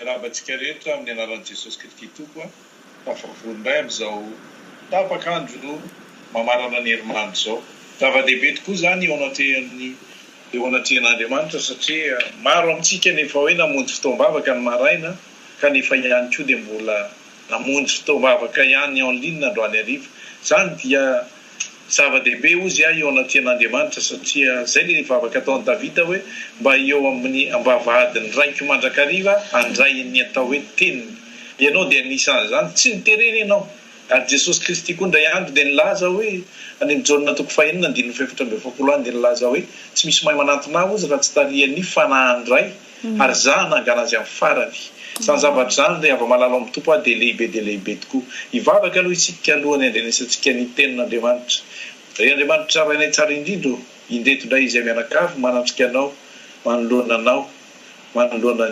rabantsika rehetra amin'ny anaran'i Jesosy Kristy Tompo tafavorinday amin'izao tapakandro mamarana ny herimanitra zao. Zava-dehibe tokoa zany eo anatrehan'Andriamanitra satria maro amintsika nefa hoe namonjy fotoam-bavaka ny maraina kanefa ihany koa dia mbola namonjy fotoam-bavaka ihany en ligne androany hariva. Zany dia zava-dehibe ozy eo anatrehan'Andriamanitra satria zay le vavaka ataon'i Davida hoe mba eo amin'ny ambavahadiny raiky mandrakariva andray ny atao hoe teniny. Ianao dia anisan'izany tsy niterena ianao. Ary Jesosy Kristy koa ndray andro dia nilaza hoe any amin'ny Jaonina toko 5:7 dia nilaza hoe tsy misy mahay manantona ozy raha tsy tarihan'ny fanahindray ary za nangana azy amin'ny farany. Zany zavatra zany dia ava-malala amin'ny tompo dia lehibe tokoa. Hivavaka aloha isika alohany andrenesantsika ny tenin'Andriamanitra. Ry Andriamanitra rainay tsara indrindra indreto indray izay mianakavy manatrika anao, manoloana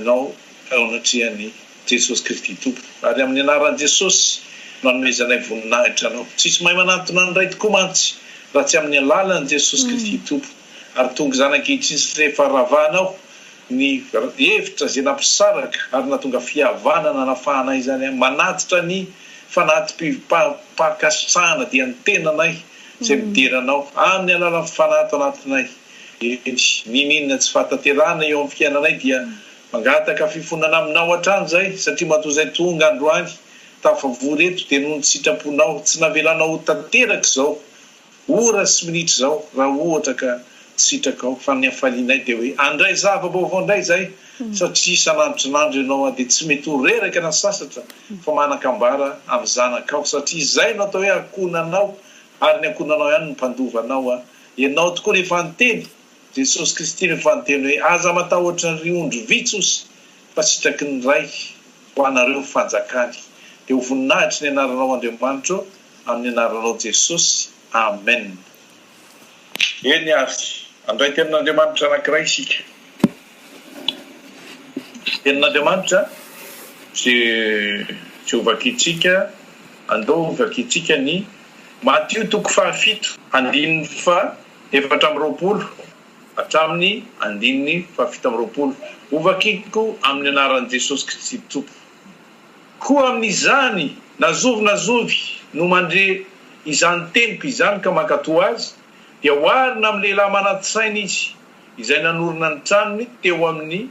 anao ao anatrehan'ny Jesosy Kristy Tompo. Ary amin'ny anaran'i Jesosy nanomezanay voninahitra anao. Tsisy mahay manantona andray tokoa mantsy raha tsy amin'ny alalan'i Jesosy Kristy Tompo. Ary tonga zany ankehitriny sy rehefa ravahanao ny hevitra zay nampisaraka ary nahatonga fihavanana nafahanay zany manatitra ny fanatim-pakasitrahana dia ny tenanay zay mideranao amin'ny alalan'ny fanahy tao anatinay. Ninina tsy fahatanterahana eo amin'ny fiainanay dia mangataka fifonana aminao hatrany zay satria matoa zay tonga androany tafavory eto dia noho ny sitraponao tsy navelanao ho tanteraka zao ora sy minitra zao raha ohatra ka sitraka ao fa ny hafalianay dia hoe andray zava-baovao indray zay satria isan'andronandro ianao dia tsy mety ho reraka na sasatra fa manakambara amin'ny zanakao satria izay no atao hoe ankonanao ary ny ankonanao ihany ny mpandovanao ianao tokoa rehefa niteny Jesosy Kristy rehefa niteny hoe aza matahotra ny riondro vitsosy fa sitraky ny ray ho anareo fanjakany. Dia ho voninahitry ny anaranao Andriamanitra amin'ny anaranao Jesosy. Amen. Eny ary andray tenin'Andriamanitra anankiray isika. Tenin'Andriamanitra sy ho vakitsika andao vakitsika ny Matthieu toko 7:7-20 hatramin'ny 7:20. Ho vakiko amin'ny anaran'i Jesosy Kristy Tompo. Koa amin'izany nazovy no mandre izany tempo izany ka mankatoa azy dia hoarina amin'ny lehilahy manaty-saina izy izay nanorina ny tranony teo amin'ny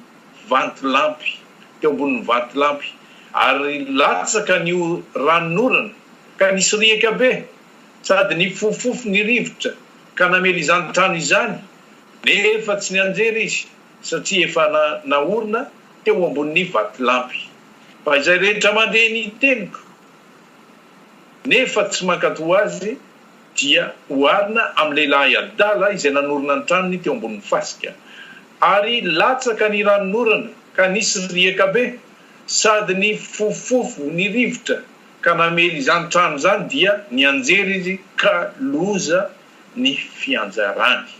vantolampy, teo ambonin'ny vantolampy ary latsaka ny ranonorana ka nisy rieka be sady ny fofofo ny rivotra ka namely izany trano izany nefa tsy nianjera izy satria efa naorina teo ambonin'ny vantolampy. Fa izay rehetra mandeha ny teniko nefa tsy mankatoa azy dia hoarina amin'ny lehilahy adala izay nanorina ny tranony teo ambonin'ny fasika ary latsaka ny ranonorana ka nisy rieka be sady ny fofofo ny rivotra ka namely izany trano zany dia nianjera izy ka loza ny fianjarany.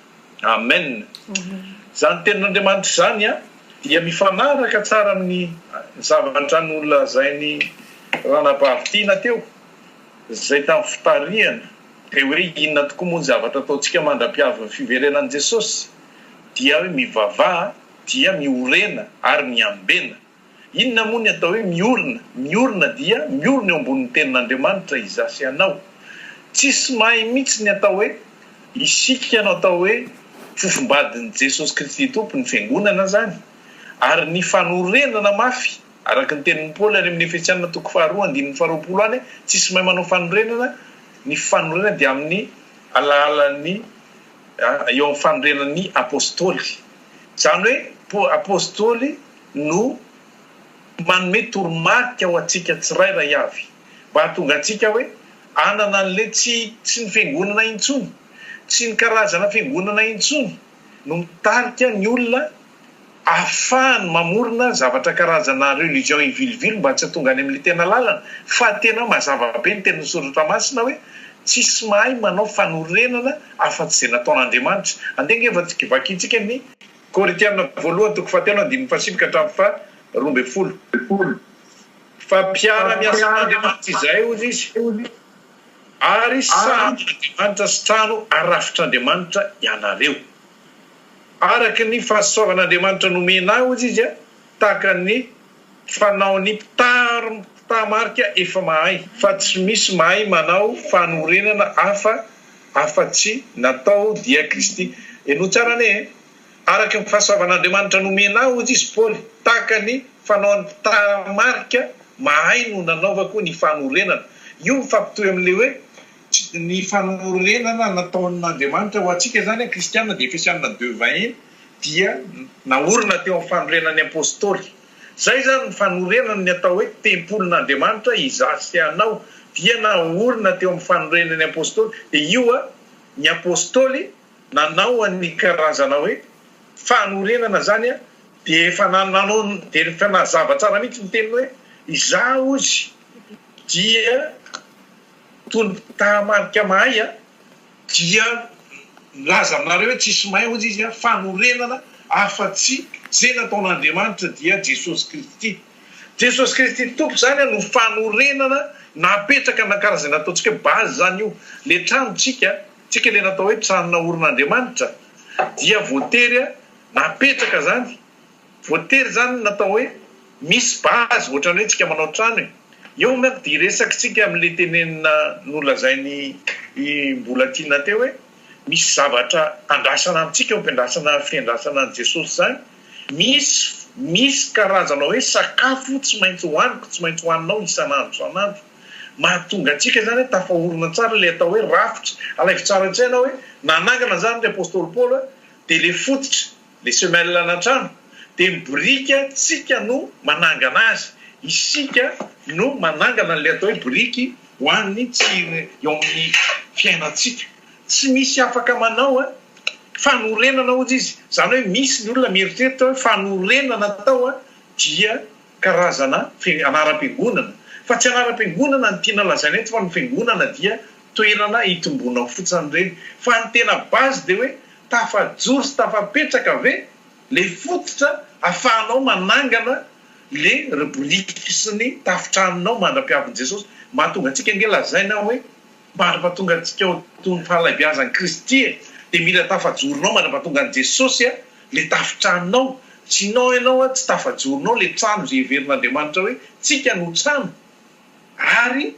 Amen. Zany tenin'Andriamanitra zany dia mifanaraka tsara amin'ny zavatra nolazainy ranam-pahavitiana teo zay tamin'ny fitarihana dia hoe inona tokoa moa ny zavatra ataontsika mandra-piavy fiverenan'i Jesosy dia hoe mivavaha dia miorena ary miambena. Inona moa ny atao hoe miorina dia miorina eo ambonin'ny tenin'Andriamanitra izasy ianao. Tsisy mahay mihitsy ny atao hoe isika no atao hoe fofombadin'i Jesosy Kristy Tompo ny fiangonana zany ary ny fanorenana mafy araka ny tenin'ny Paoly any amin'ny Efesianina toko 2:20 any tsisy mahay manao fanorenana. Ny fanorenana dia amin'ny alalan'ny eo amin'ny fanorenan'ny apôstôly. Zany hoe apôstôly no manome toromarika ho antsika tsirairay avy mba hahatonga antsika hoe anana an'le tsy ny fiangonana intsony, tsy ny karazana fiangonana intsony no mitarika ny olona ahafahany mamorona zavatra karazana religion ivilivilo mba tsy hatonga any amin'le tena lalana. Fa tena mazava be ny tena soratra masina hoe tsisy mahay manao fanorenana afa-tsy izay nataon'Andriamanitra. Andeha efa vakitsika ny Korintiana 1:5-12 fa mpiara-miasa n'Andriamanitra izay ozy izy ary sa'Andriamanitra sy trano arafitr'Andriamanitra ianareo. Araka ny fahasoavan'Andriamanitra nomena ozy izy tahaka ny fanao ny mpitamarika efa mahay fa tsy misy mahay manao fanorenana afa-tsy natao dia Kristy. No tsara ne araka ny fahasoavan'Andriamanitra nomena ozy izy Paoly tahaka ny fanao ny mpitamarika mahay no nanaovako ny fanorenana. Io mifampitohy amin'le hoe ny fanorenana nataon'Andriamanitra ho antsika zany kristianina de Efesianina 2:21 dia naorina teo amin'ny fanorenan'ny apôstôly. Zay zany ny fanorenana ny atao hoe tempolin'Andriamanitra izasy anao dia naorina teo amin'ny fanorenan'ny apôstôly. De io ny apôstôly nanao ny karazana hoe fanorenana zany de efa nanao de efa nazava tsara mihitsy ny teny hoe izaho ozy dia tony mpitamarika mahay dia laza aminareo hoe tsisy mahay ozy izy fanorenana afa-tsy zay nataon'Andriamanitra dia Jesosy Kristy. Jesosy Kristy tompo zany no fanorenana napetraka na karazana ataontsika hoe bazy zany io. Le tranotsika le natao hoe trano naorin'Andriamanitra dia voatery napetraka zany. Voatery zany natao hoe misy bazy ohatrany hoe tsika manao trano. Eo manko dia resakitsika amin'le tenenina nolazainy mbola tiana teo hoe misy zavatra andrasana amintsika eo ampiandrasana fiandrasana an' Jesosy zany. Misy karazana hoe sakafo tsy maintsy hoaniko tsy maintsy hoaninao isan'andro. Mahatonga atsika zany hoe tafahorona tsara le atao hoe rafitra. Alaivo tsara antsaina hoe nanangana zany le apôstôly Paoly de le fototra le semelle anatrano de brika tsika no manangana azy. Isika no manangana le atao hoe briky ho an'ny tsiry eo amin'ny fiainatsika. Tsy misy afaka manao fanorenana ozy izy. Zany hoe misy ny olona mieritreritra hoe fanorenana tao dia karazana anaram-piangonana. Fa tsy anaram-piangonana ny tiana lazaina eto fa ny fiangonana dia toerana itombona fotsiny reny. Fa ny tena bazy de hoe tafajoro sy tafapetraka ve le fototra ahafahanao manangana le rubriky sy ny tafitranonao mandra-piavin' Jesosy. Mahatonga atsika nge lazaina hoe mandra-pahatonga atsika ho tony fahalabiazan'i Kristy de mila tafajoronao mandra-pahatonga an' Jesosy le tafitranonao. Tsinao ianao tsy tafajoronao le trano zay heverin'Andriamanitra hoe tsika no trano ary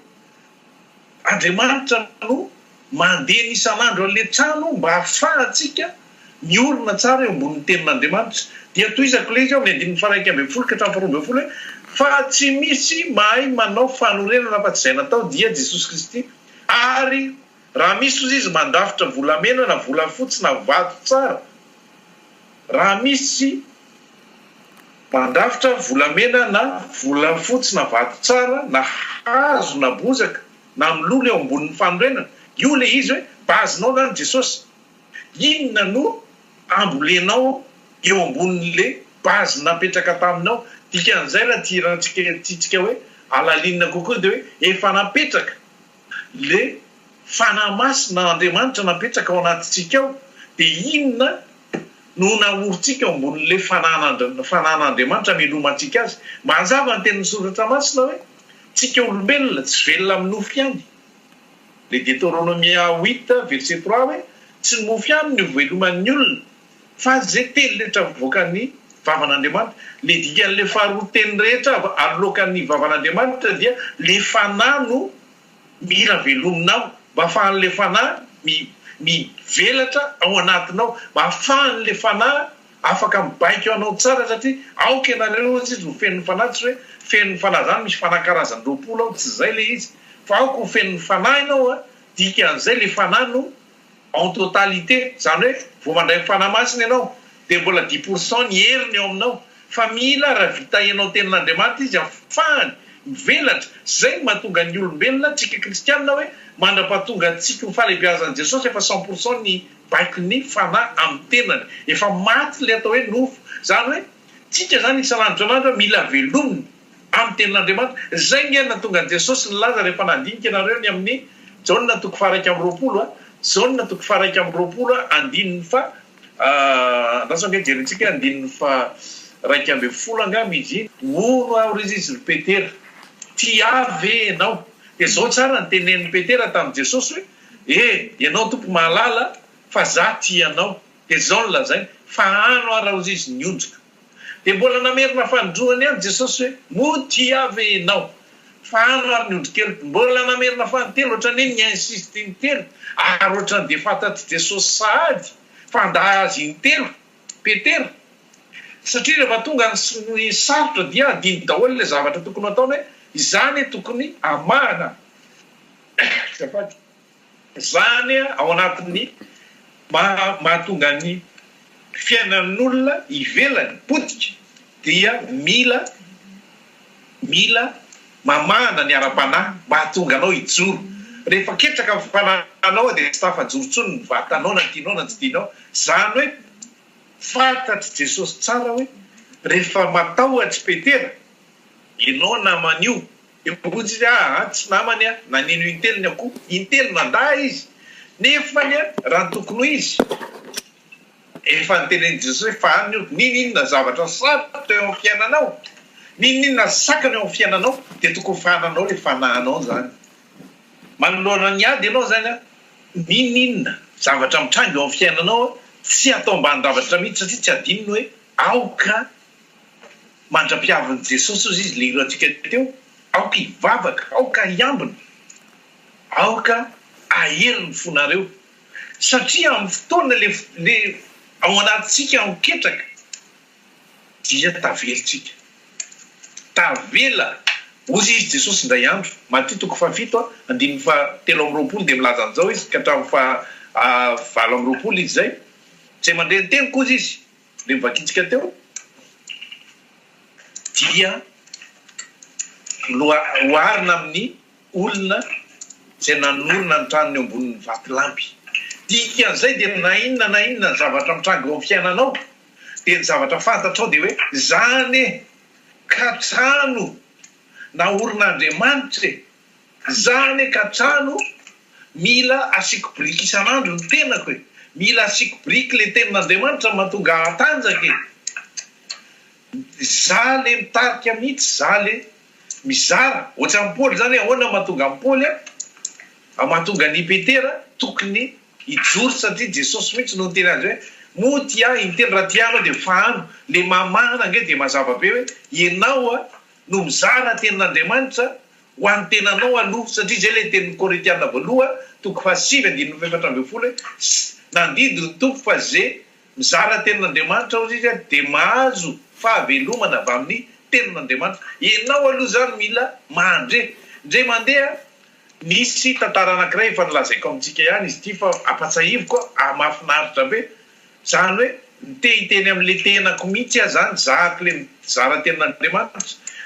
Andriamanitra no mandeha isan'andro an'le trano mba ahafahantsika miorina tsara eo ambonin'ny tenin'Andriamanitra. Dia toizako le izy eo amin'ny 1:1 ka 12 fa tsy misy mahay manao fanorenana fa tsy zay natao dia Jesosy Kristy. Ary raha misy ozy izy mandrafitra volamena na volafotsy na vato tsara, raha misy mandrafitra volamena na volafotsy na vato tsara na hazo na bozaka na milolo eo ambonin'ny fanorenana, io le izy hoe bazinao zany Jesosy. Inona no ambolenao eo ambonin'le bazy napetraka taminao. Dikan'izay raha tirantsika hoe alalinina kokoa de hoe efa napetraka le fanahy masina Andriamanitra napetraka ao anatintsika ao. De inona no naorintsika eo ambonin'le fanan'Andriamanitra melomantsika azy. Mazava ny tenin'ny soratra masina hoe tsika olombelona tsy velona amin'ny nofy ihany. Le Deutéronomia 8:3 hoe tsy mofy ihany ny veloman'ny olona fa zay teny rehetra voakan'ny vavan'Andriamanitra. Le dikan'le faharoa teny rehetra alokan'ny vavan'Andriamanitra dia le fanahy no mila velominao mba ahafahan'le fanahy mivelatra ao anatinao, mba ahafahan'le fanahy afaka mibaika anao tsara satria aoka ianareo izy ho fen'ny fanahy. Tsy hoe fen'ny fanahy zany misy fanahy karazany 20 ao, tsy zay le izy fa aoka ho fen'ny fanahy ianao dikan'izay le fanahy no en totalité. Zany hoe vao mandray fanahy masina ianao de mbola 10% ny heriny eo aminao. Fa mila raha vita ianao tenin'Andriamanitra izy ahafahany mivelatra. Zay mahatonga ny olombelona tsika kristianina hoe mandra-pahatonga antsika ho fahalebiazan'i Jesosy efa 100% ny baikin'ny fanahy amin'ny tenany. Efa maty le atao hoe nofo. Zany hoe tsika zany isan'andro mila velomina amin'ny tenin'Andriamanitra. Zay nge natonga an' Jesosy nilaza rehefa nandinika ianareo ny amin'ny Jaona 1:20 Jaona 1:20 andininy fa nasao nge jerentsika andininy fa 2:20 angamba izy oro aho izy Petera ty ave enao. De zao tsara ny tenen'ny Petera tamin'i Jesosy hoe ianao tompo mahalala fa za ty ianao. De zao ny lazainy fa ano ara ozy izy nionjoka. dia mbola namerina fandroany ihany jesosy hoe moty avy enao fa ano ary ny ondrikely mbola namerina fantelo ohatrany hoe niinsiste intelo ary ohatrany dia fantatry jesosy sahady fandaha azy intelo petera satria rehefa tonga ny sarotra dia adiny daholo ilay zavatra tokony ataony hoe izany tokony amana zany ao anatin'ny mahatonga ny fiainan'olona ivelany potika dia mila mamana ny ara-panahy mahatonga anao ijoro rehefa ketraka fananao dia tsy tafajorotsony ny vatanao na tianao na tsy tianao zany hoe fantatry jesosy tsara hoe rehefa matahotra petera ianao namany io eotsy izy tsy namany a naneno intelo ny akoho intelo nandaa izy nefany a raha tokony ho izy efa nyteneny jesosy hoe fa any io nininona zavatra sarotra eo amin'ny fiainanao nininona sakany eo amin'ny fiainanao dia tokony fananao le fanahinao zany manoloana ny ady ianao zany a nininona zavatra mitrango eo amin'ny fiainanao tsy atao ambany-davatra mihitsy satria tsy adinony hoe aoka mandra-piavin'i jesosy ozy izy le irantsika teo aoka hivavaka aoka hiambina aoka aheri ny fonareo satria amin'ny fotoana le ao anatintsika miketraka dia tavelontsika tavela ozy izy jesosy indray andro Matthieu 7:7 dia milaza an'izao izy ka hatramin'ny 8:20 izy zay tsy mandreny teny koa izy le mivakitsika teo dia hoarina amin'ny olona zay nanorona ny tranony eo ambonin'ny vatolampy dikan'izay dia na inona ny zavatra mitrango eo amin'ny fiainanao dia ny zavatra fantatrao dia hoe zany ka trano na orin'Andriamanitra zany ka trano mila asiko biriky isan'andro ny tenako hoe mila asiko biriky le tenin'Andriamanitra mahatonga atanjaka za le mitarika mihitsy za le mizara ohatra amin'ny Paoly zany ahoana mahatonga amin'ny Paoly mahatonga ny petera tokony ijoro satria jesosy mihitsy no nyteny azy hoe moty intelo raha tianao dia fahano le mamana nge dia mazava be hoe ianao no mizara tenin'Andriamanitra ho an'ny tenanao aloha satria zay le tenin'ny Korintiana voaloha 5:7 hoe nandidy ny tompo fa zay mizara tenin'Andriamanitra ozy izy dia mahazo fahavelomana avy amin'ny tenin'Andriamanitra ianao aloha zany mila mandre mandeha nisy tantara anankiray efa nilazaiko amintsika ihany izy ty fa apatsahivoko mahafinaritra be zany hoe nite hiteny amin'le tenako mihitsy zany zahako le mizara tenin'Andriamanitra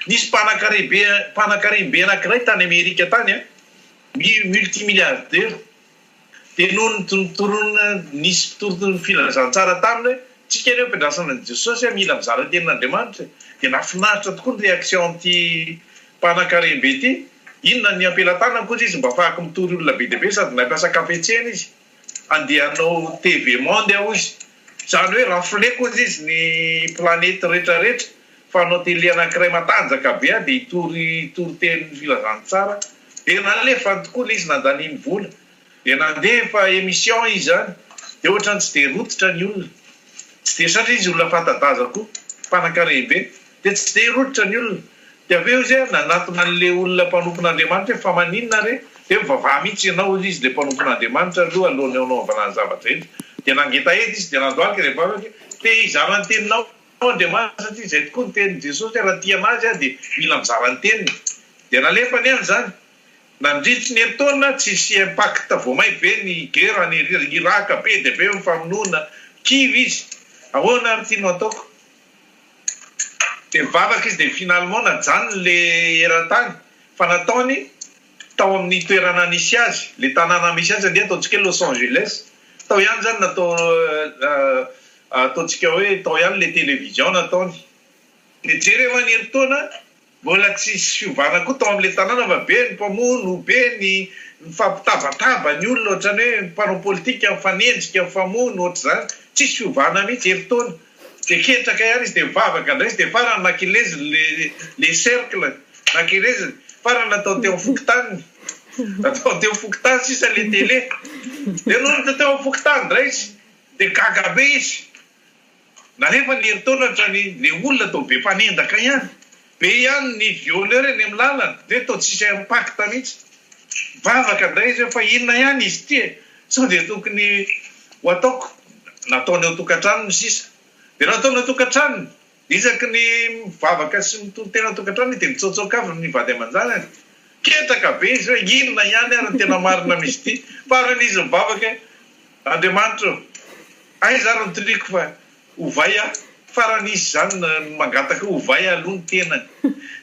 nisy mpanakarembe anankiray tany Amerika tany multimilliardaire dia noho nytoronona nisy mpitoron'ny filazantsara taminy hoe tsika reo mpiandrasana ny jesosy mila mizara tenin'Andriamanitra dia nafinaritra tokoa ny réaction ty mpanakarembe ty inona ny ampelantanana koa izy mba afahako mitory olona be deabe sady nampiasa kafetsena izy andehanao TV Monde ao izy zany hoe rafleko izy ny planety rehetrarehetra fa anao tele anankiray matanjaka be dia itory teny filazantsara dia nalefany tokoa le izy nandaniny vola dia nandefa émission izy zany dia ohatrany tsy dia rototra ny olona tsy dia satria izy olona fantadaza koa mpanakarembe dia tsy dia rototra ny olona dia aveo izy nanatona an'le olona mpanompon'Andriamanitra fa maninona re dia mivavaha mihitsy ianao izy le mpanompon'Andriamanitra alohany anaovana ny zavatra eny dia nangetahety izy dia nandohalika rehefa dia izara ny teninao Andriamanitra satria izay tokoa ny tenin' Jesosy raha tia anazy dia mila mizara ny teniny dia nalefany ihany zany nandritry ny herintaona tsisy impacte voamay be ny guerre ny Iraka be dia be mifamonoana kivy izy ahoana ary tianao ataoko dia mivavaka izy dia finalement najany le eran-tany fa nataony tao amin'ny toerana nisy azy le tanàna misy azy andeha ataontsika hoe Los Angeles tao ihany zany natao ataontsika hoe tao ihany le télévision nataony dia jereo ny herintaona mbola tsisy fiovana koa tao amin'le tanàna fa be ny mpamono be ny mifampitabataba ny olona ohatrany hoe mpanao politika mifanenjika mifamono ohatra zany tsisy fiovana mihitsy herintaona dia ketraka ihany izy dia mivavaka indray izy dia farany nakilezy le cercle nakilezy farany natao teo fokotaniny natao teo fokotany sisa le télé dia noho natao teo fokotany indray izy dia gaga be izy na rehefa ny herintaonatra le olona atao be mpanendaka ihany be ihany ny viole reny amin'ny lalana de tao tsisy impacta mihitsy vavaka ndray izy fa inona ihany izy ty sao de tokony ho ataoko nataony ao tokantrano ny sisa de nataony ao tokantrano isaky ny mivavaka sy mitotena tokantrano de mitsotsokavy ny vady aman-janany ketaka be izy hoe inona ihany ary tena marina misy ty faran'izy mivavaka Andriamanitra aiza ary nytoriko fa ovay faran'izy zany mangataka ovay aloha ny tenany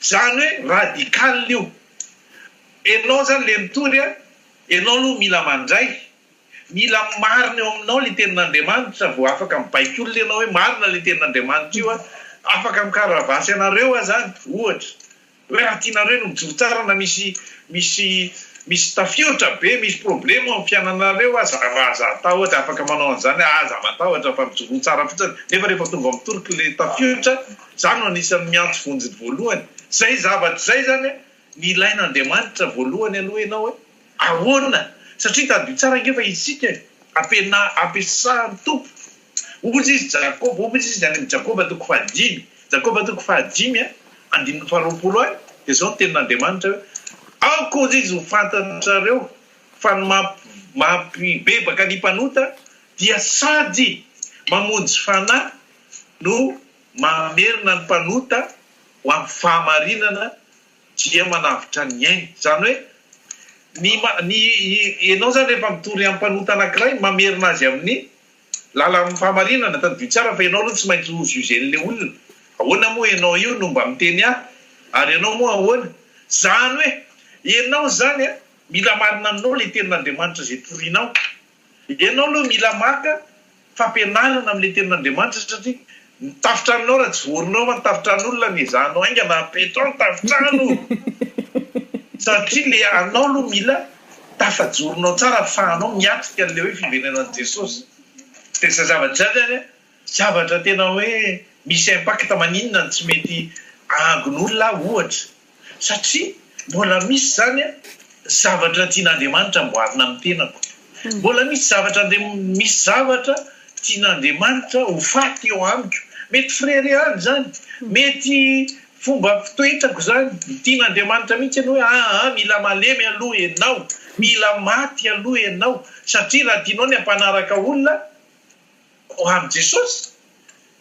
zany hoe radikal io enao zany le mitory enao aloha mila mandray mila marina eo aminao le tenin'Andriamanitra vao afaka mibaiko olona ianao hoe marina le tenin'Andriamanitra io afaka mikaravasy anareo zany ohatra hoe raha tianareo no mijoro tsara na misy tafiotra be misy problema amin'ny fiainanareo aza atahotra afaka manao an'izany aza matahotra fa mijoro tsara fotsiny nefa rehefa tonga mitoroky le tafiotra zany no anisan'ny miantso vonjy voalohany zay zavatra zay zany ny ilain'Andriamanitra voalohany aloha ianao hoe ahoana satria tadio tsara ngefa isika ampiasahany tompo ozy izy Jakoba ozy izy any amin'ny Jakoba toko fahadimy Jakoba toko fahadimy andininy faharoapolo any de zao ny tenin'Andriamanitra hoe aokozy izy ho fantatrareo fa ny mampibebaka ny mpanota dia sady mamonjy fanahy no mamerina ny mpanota ho amin'ny fahamarinana dia manavitra ny ainy zany hoe ianao zany rehefa mitory amin'ny mpanota anankiray mamerina azy amin'ny lala fahamarinana tadio tsara fa ianao aloha tsy maintsy jugen'le olona ahoana moa ianao io no mba miteny ary ianao moa ahoana zany hoe ianao zany mila marina aminao le tenin'Andriamanitra zay torinao ianao aloha mila maka fampianarana amin'le tenin'Andriamanitra satria mitafitra aminao raha tsy vorinao fa mitafitra n'olona mizahanao ainga na petrao tafitrano satria le anao aloha mila tafajoronao tsara fahanao miatrika an'le hoe fiverenan'i Jesosy de sa zavatra zany zavatra tena hoe misy impacta maninona tsy mety ahagon'olona ohatra satria mbola misy zany zavatra tian'Andriamanitra mboarina amin'ny tenako mbola misy zavatra tian'Andriamanitra ho faty eo amiko mety frere any zany mety fomba fitoetrako zany tian'Andriamanitra mihitsy ianao hoe mila malemy aloha ianao mila maty aloha ianao satria raha tianao ny ampanaraka olona ho amin'ny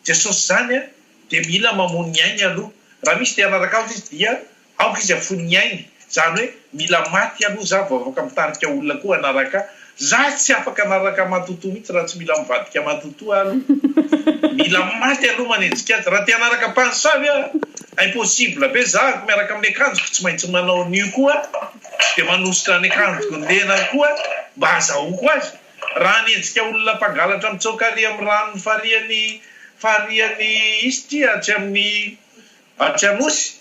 Jesosy zany de mila mamony ny ainy aloha raha misy te anaraka azy izy dia aoka izy afony ainy zany hoe mila maty aloha za vao afaka mitarika olona koa anaraka za tsy afaka anaraka matoto mihitsy raha tsy mila mivadika matoto aloha mila maty aloha manenjika azy raha te anaraka mpansavy impossible be zahako miaraka amin'ny akanjoko tsy maintsy manao an'io koa de manositra ny akanjoko ndena koa mba azahoako azy raha nenjika olona mpangalatra mitsokary amin'ny ranony fariany izy ty atsy anosy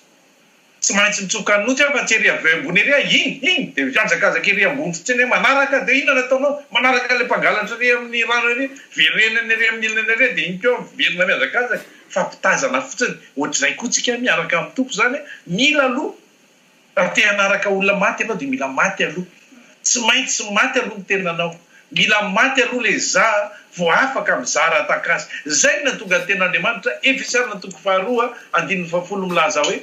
tsy maintsy mitsoka anotsy fa tsy ery avy ambony ery igny de mianjakazaka ery ambony fotsiny hoe manaraka de inona nataonao manaraka le mpangalatra ery amin'ny rano ery verenany ery amin'ny ilany ery de igny keo verina mianjakazaka fampitazana fotsiny ohatr'izay koa tsika miaraka amin'ny tompo zany mila aloha raha te hanaraka olona maty anao de mila maty aloha tsy maintsy maty aloha ny tenanao mila maty aloha le za vao afaka mizara atakasy zay na tonga ten'Andriamanitra Efesana toko 2:1 milaza hoe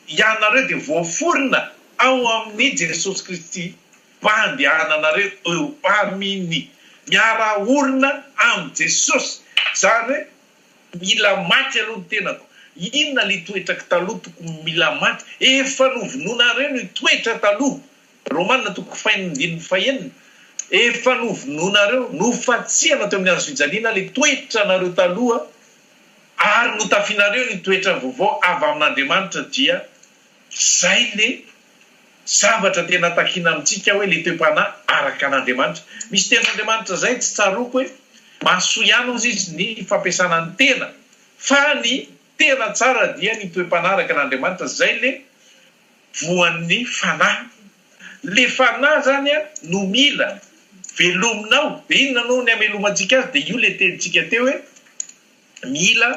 ianareo de voaforona ao amin'ny Jesosy Kristy mpandehananareo eo aminy miara orona amin'ny Jesosy zany hoe mila maty aloha ny tenako inona le toetraka taloha tokony mila maty efa novinonareo ny toetra taloha Romanina toko 5:1 efa novinonareo nofatsiana teo amin'ny hazo fijaliana le toetra nareo taloha ary notafinareo ny toetra vaovao avy amin'Andriamanitra dia zay le zavatra tena takina amintsika hoe le toe-panahy araka an'Andriamanitra misy ten'Andriamanitra zay tsy tsaroko hoe mahasoa ihany ozy izy ny fampiasana ny tena fa ny tena tsara dia ny toe-panahy araka an'Andriamanitra zay le voan'ny fanahy le fanahy zany no mila velominao de inona no ny amelomantsika azy de io le tenitsika teo hoe mila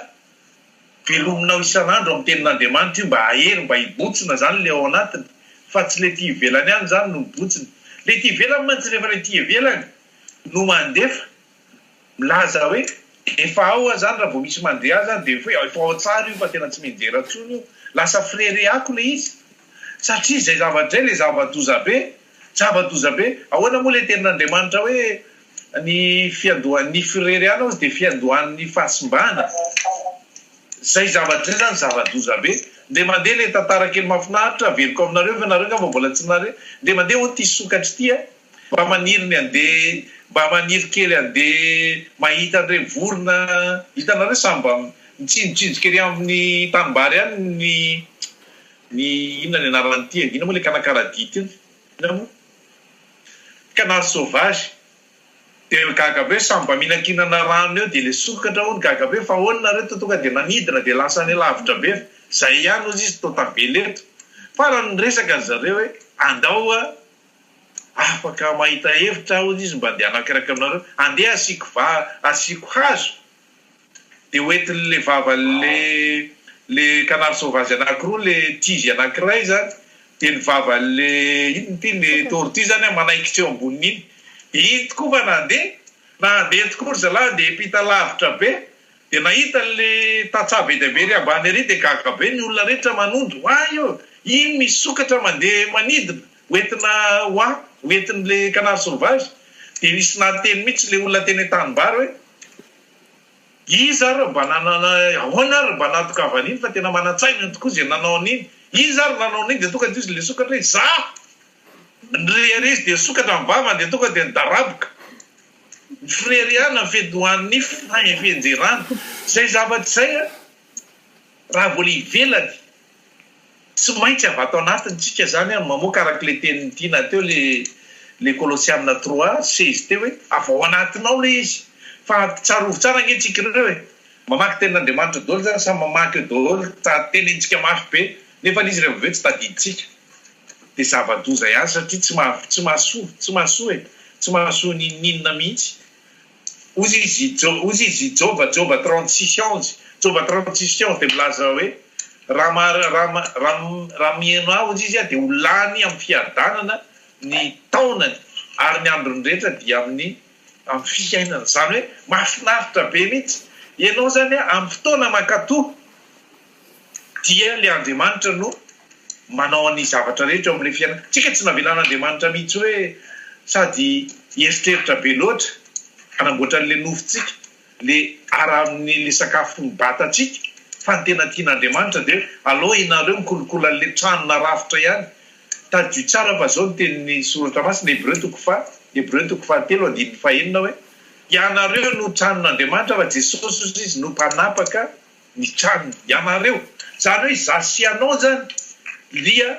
velominao isan'andro amin'ny tenin'Andriamanitra io mba ahery mba hibotsina zany le ao anatiny fa tsy le ty ivelany ihany zany no mibotsina le ty ivelany mantsy rehefa le ty ivelany no mandefa milaza hoe efa ao zany raha vao misy mandeha zany de hoe efa ao tsara io fa tena tsy menjera tsony io lasa frere ako le izy satria zay zavatra le zavadoza be ahoana moa le tenin'Andriamanitra hoe ny fiandohan'ny firereana ozy de fiandohan'ny fahasimbana zay zavatra zany zavadoza be de mandeha le tantara kely mafinaritra veliko aminareo fa nareo fa mbola tsy nareo de mandeha ho ty sokatry ty mba maniriny andeha mba maniry kely andeha mahita andre vorona hitanareo samba mitsinjotsinjoka ery amin'ny tanimbary any ny inona ny anarany ty ina moa le kanakaradity iny ina moa canard sauvage de gagabe samba mihinankinana rano eo de le sokatra ho ny gagabe fa ahoana nareo tonga de nanidina de lasa ny lavitra be zay ihany ozy izy to tabeleto fa raha nyresaka ny zareo hoe andao afaka mahita hevitra ozy izy mba de anakiraka aminareo andeha asiko hazo de hoetin'le vava le canard sauvage anankiroa le tizy anankiray zany de ny vava le ino ty le tortue zany manaikitra eo amboniny iny tokoa fa nandeha tokoa ry zalahy de pita lavitra be de nahita le tatsaba etabe ry ambany ary de gagabe ny olona rehetra manondro io iny misy sokatra mandeha manidina hoetin'le canard sauvage de nisy nateny mihitsy le olona teny tanimbary hoe iza ro mba ahoana ry mba natokavan'iny fa tena manatsaina tokoa zay nanao an'iny iza ry nanao an'iny de tonga de izy le sokatra hoe za nrery izy de sokatra mivavany de tonga de nidaraboka ny freriana fedohan'ny fenjerana zay zavatra zay raha vola ivelany tsy maintsy avato anatiny tsika zany mamoaka araka le teniny tiana teo le Colossiana 3:16 teo hoe avao anatinao le izy fa tsarovo tsara angentsika reo hoe mamaky tenin'Andriamanitra daholo zany samy mamaky eo daholo tenintsika mafy be nefa izy rehefa aveo tsy tadiditsika de zavadoza ihany satria tsy mahasoa tsy mahasoa ninina mihitsy ozy izy Jova 36:11 Jova 36:11 de milaza hoe raha mieno aho ozy izy de ho lany amin'ny fiadanana ny taonany ary ny androny rehetra dia amin'ny fiainana zany hoe mahafinaritra be mihitsy ianao zany amin'ny fotoana mankatoa dia le Andriamanitra no manao any zavatra rehetra amin'le fiainana tsika tsy navelan'Andriamanitra mihitsy hoe sady eritreritra be loatra anamboatran'le nofotsika le ara amin'le sakafo mibatatsika fa ny tena tian'Andriamanitra de aloha inareo mikolokolo an'le tranona rafitra ihany tadio tsara fa zao ny tenin'ny soratra masina Hébreu 3:3 hoe ianareo no tranon'Andriamanitra fa Jesosy ozy izy no mpanapaka ny tranony ianareo zany hoe zasianao zany lia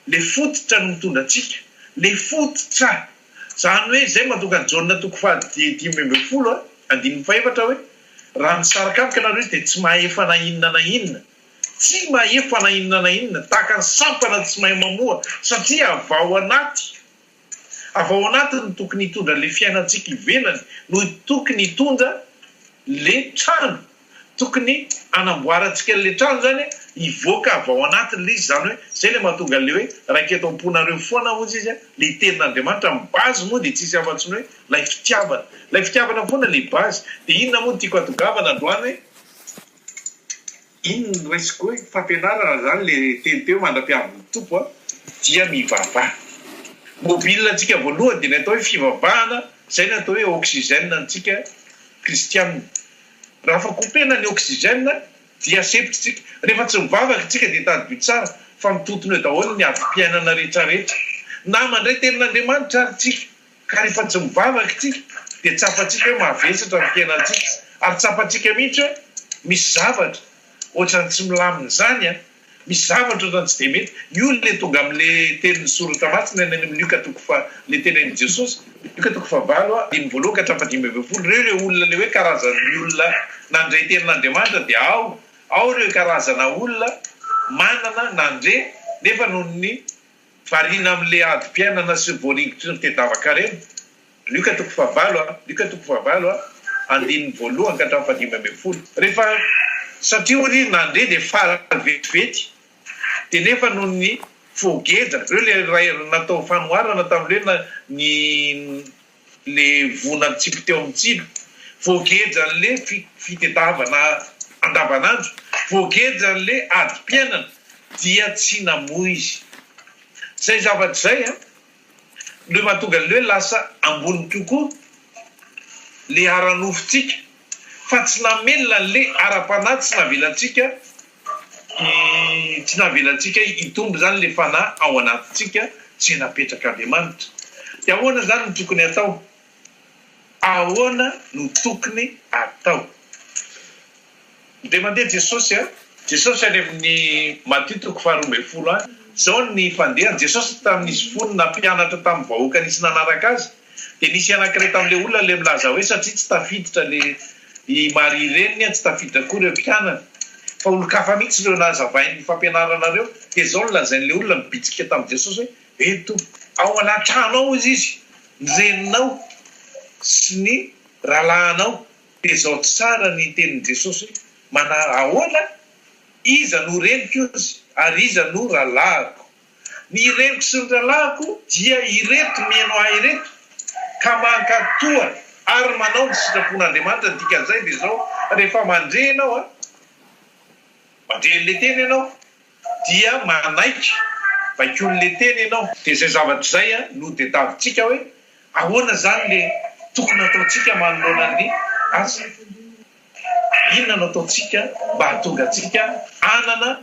le fototra no mitondra atsika le fototra zany hoe zay mahatonga ny Jaona 5:12 5 hoe raha misaraka amika nareo izy de tsy mahefa na inona tahaka ny sampana tsy mahay mamoa satria avao anaty no tokony hitondra le fiainantsika ivelany no tokony hitondra le trano tokony anamboarantsika le trano zany ivoaka avao anatin'le izy zany hoe zay le mahatonga le hoe raika eto amponareo foana ozy izy le tenin'Andriamanitra mibazy moa de tsisy afa-tsiny hoe lay fitiavana foana le bazy de inona moa tiako atongavana androany hoe iny ny resiko hoe fampianarana zany le teny teo mandra-piaviny tompo dia mivavaha mobile antsika voalohany de ny atao hoe fivavahana zay ny atao hoe oxygène antsika kristianina raha fa kopena ny oxygène dia sepotritsika rehefa tsy mivavaka tsika de tadio tsara fa mitotony eo daholo ny ady-piainana rehetrarehetra na mandray tenin'Andriamanitra ary tsika ka rehefa tsy mivavaka tsika de tsapatsika hoe mahavesatra ny fiainantsika ary tsapatsika mihitsy hoe misy zavatra ohatrany tsy milamina zany misy zavatra ohatrany tsy de mety io le tonga amin'le tenin'ny soratra masina ny Luka le tenen'i Jesosy Luka 5:1-20 reo le olona le hoe karazan'ny olona nandray tenin'Andriamanitra de ao reo karazana olona manana nandre nefa noho ny variana amin'le ady-piainana sy voaringitry ny tedavaka reny Luka 5:1-20 rehefa satria ory nandre de fara vetivety de nefa noho ny fogetra reo le natao fanoharana tam'le le vona tsipy teo amin'ny tsilo voagejan'le fitadiavana andavanandro, voagejan'le adi-piainana dia tsy namoa izy. Zay zavatra zay a no mahatonga an'le hoe lasa ambony tokoa le ara-nofotsika fa tsy namelona n'le ara-panahy tsy navelantsika hitombo zany le fanahy ao anatintsika tsy napetraka Andriamanitra. Dia ahoana zany no tokony atao? Ahoana no tokony atao? Dia mandeha Jesosy a, Jesosy any amin'ny Matthieu 12 any, zao ny fandehany Jesosy tamin'izy fonina mpianatra tamin'ny vahoaka nisy nanaraka azy. Dia nisy anankiray tamin'le olona le milaza hoe satria tsy tafiditra le i Maria reniny, tsy tafiditra koa ireo mpianana. Fa olo-kafa mihitsy ireo nazavain'ny fampianaranareo. Dia zao no lazain'le olona mibitsika tamin'i Jesosy hoe eto ao anatrano ao izy, ny reninao sy ny rahalahinao. Dia zao tsara ny tenin'i Jesosy hoe ahoana iza no reniko izy ary iza no rahalahiko. Ny reniko sy ny rahalahiko dia ireto mihaino ahy ireto ka mankatoa ary manao ny sitrapon'Andriamanitra. Dikan'izay dia zao rehefa mandre ianao a, mandren'le teny ianao dia manaiky vaikon'le teny ianao. Dia zay zavatra zay a no tadiavitsika hoe ahoana zany le tokony ataontsika manoloana ny asa. Inona no ataontsika mba hahatonga antsika anana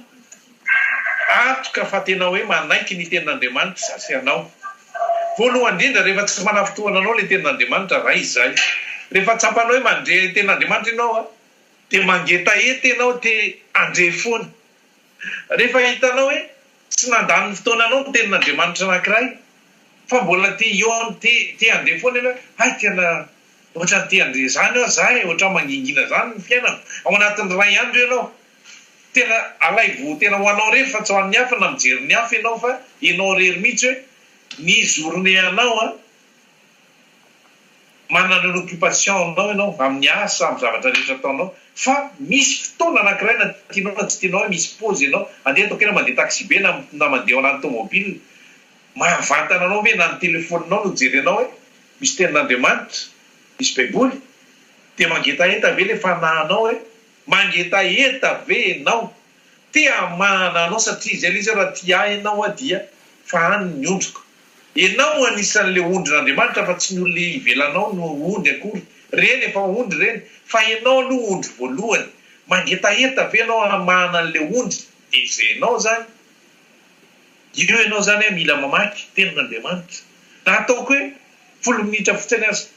atoka fa tena hoe manaiky ny tenin'Andriamanitra zasy ianao. Voalohany indrindra rehefa tsy manafitoana anao le tenin'Andriamanitra ray izay. Rehefa tsapanao hoe mandre tenin'Andriamanitra ianao a dia mangetaheta ianao dia andre foana. Rehefa hitanao hoe tsy nandany ny fotoananao ny tenin'Andriamanitra anankiray fa mbola te andre foana ianao, hay tena ohatra te andre zany aho zahay, ohatra mangingina zany ny fiainana. Ao anatin'ny ray andro ianao tena alaivo tena ho anao rery fa tsy ho an'ny hafa na mijery ny hafa ianao fa ianao rery mihitsy hoe ny journée anao a manana ny occupation anao ianao amin'ny asa amin'ny zavatra rehetra ataonao. Fa misy fotoana anankiray na tianao na tsy tianao hoe misy pause ianao andeha ataoko ena mandeha taxi be na mandeha ao anaty tomobile, mahavantana anao hoe na ny telefoninao no jerenao hoe misy tenin'Andriamanitra, misy baiboly. Dia mangetaheta ve le fanahinao hoe mangetaheta ve ianao te hamana anao satria izay izy raha tia ianao a dia fa any ny ondriko. Ianao anisan'le ondrin'Andriamanitra fa tsy ny olona ivelanao no ondry akory. Reny efa ondry reny fa ianao no ondry voalohany. Mangetaheta ve ianao hamana an'le ondry. Dia izay ianao zany io ianao zany mila mamaky tenin'Andriamanitra. Na ataoko hoe 10 minitra fotsiny azy.